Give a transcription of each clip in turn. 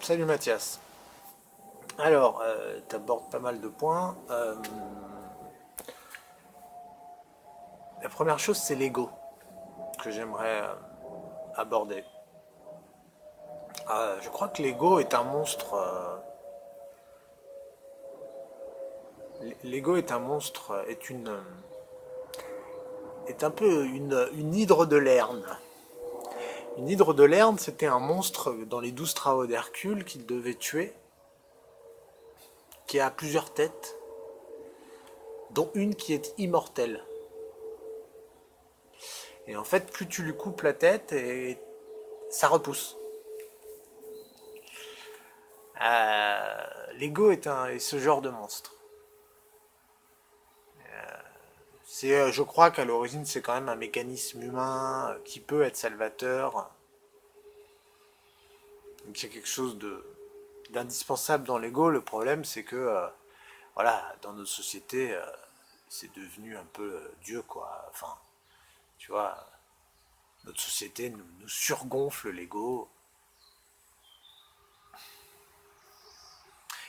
Salut Mathias. Alors, tu abordes pas mal de points. La première chose, c'est l'ego que j'aimerais aborder. Je crois que l'ego est un monstre. L'ego est un monstre, est un peu une hydre de Lerne. Une hydre de Lerne, c'était un monstre dans les 12 travaux d'Hercule qu'il devait tuer, qui a plusieurs têtes, dont une qui est immortelle. Et en fait, plus tu lui coupes la tête, et ça repousse. L'ego est ce genre de monstre. Je crois qu'à l'origine, c'est quand même un mécanisme humain qui peut être salvateur. Donc il y a quelque chose d'indispensable dans l'ego. Le problème, c'est que, voilà, dans notre société, c'est devenu un peu Dieu, quoi. Enfin, tu vois, notre société nous surgonfle l'ego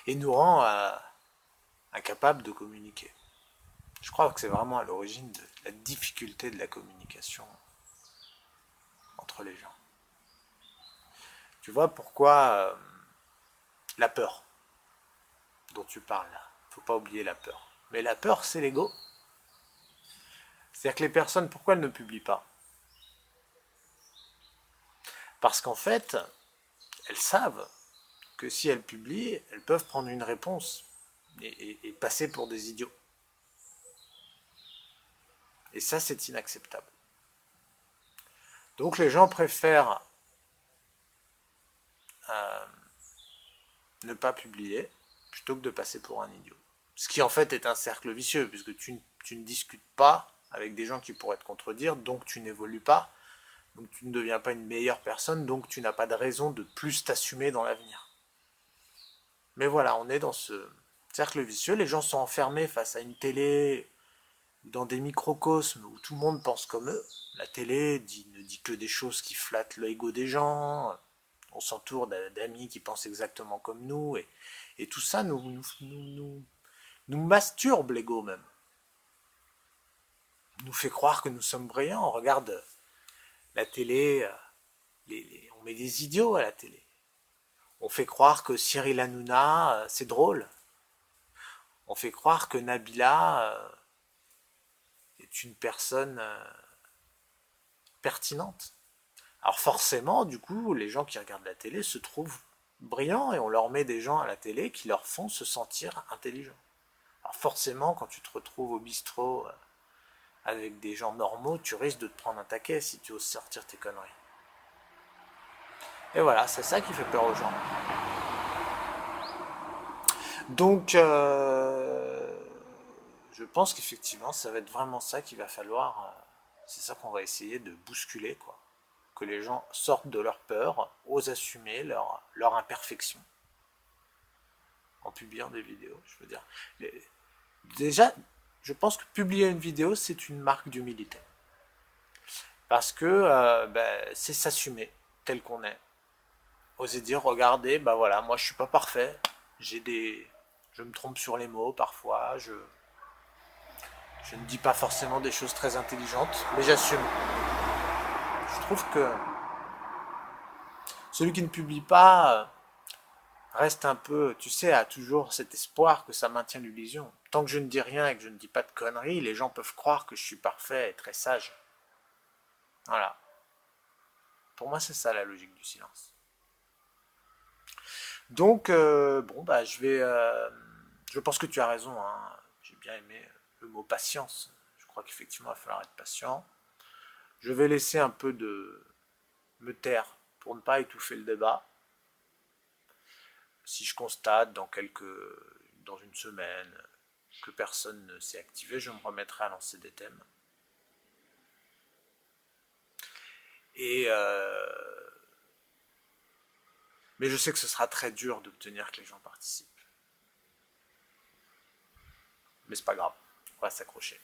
et nous rend incapables de communiquer. Je crois que c'est vraiment à l'origine de la difficulté de la communication entre les gens. Tu vois pourquoi la peur dont tu parles là, faut pas oublier la peur. Mais la peur, c'est l'ego. C'est-à-dire que les personnes, pourquoi elles ne publient pas? Parce qu'en fait, elles savent que si elles publient, elles peuvent prendre une réponse et passer pour des idiots. Et ça, c'est inacceptable. Donc les gens préfèrent ne pas publier plutôt que de passer pour un idiot. Ce qui en fait est un cercle vicieux, puisque tu ne discutes pas avec des gens qui pourraient te contredire, donc tu n'évolues pas, donc tu ne deviens pas une meilleure personne, donc tu n'as pas de raison de plus t'assumer dans l'avenir. Mais voilà, on est dans ce cercle vicieux, les gens sont enfermés face à une télé, dans des microcosmes où tout le monde pense comme eux. La télé ne dit que des choses qui flattent l'ego des gens, on s'entoure d'amis qui pensent exactement comme nous, et tout ça nous masturbe l'ego même. Nous fait croire que nous sommes brillants. On regarde la télé, on met des idiots à la télé. On fait croire que Cyril Hanouna, c'est drôle. On fait croire que Nabila est une personne pertinente. Alors forcément, du coup, les gens qui regardent la télé se trouvent brillants et on leur met des gens à la télé qui leur font se sentir intelligents. Alors forcément, quand tu te retrouves au bistrot avec des gens normaux, tu risques de te prendre un taquet si tu oses sortir tes conneries. Et voilà, c'est ça qui fait peur aux gens. Donc, je pense qu'effectivement, ça va être vraiment ça qu'il va falloir. C'est ça qu'on va essayer de bousculer, quoi. Que les gens sortent de leur peur, osent assumer leur imperfection en publiant des vidéos. Je veux dire, déjà, je pense que publier une vidéo, c'est une marque d'humilité. Parce que c'est s'assumer tel qu'on est. Oser dire, regardez, bah voilà, moi je suis pas parfait, je me trompe sur les mots parfois, je ne dis pas forcément des choses très intelligentes, mais j'assume. Je trouve que celui qui ne publie pas reste un peu, tu sais, a toujours cet espoir que ça maintient l'illusion. Tant que je ne dis rien et que je ne dis pas de conneries, les gens peuvent croire que je suis parfait et très sage. Voilà. Pour moi, c'est ça la logique du silence. Donc, bon, bah, je pense que tu as raison, hein. J'ai bien aimé le mot patience. Je crois qu'effectivement, il va falloir être patient. Je vais laisser un peu de me taire pour ne pas étouffer le débat. Si je constate dans une semaine que personne ne s'est activé, je me remettrai à lancer des thèmes. Et mais je sais que ce sera très dur d'obtenir que les gens participent. Mais c'est pas grave, on va s'accrocher.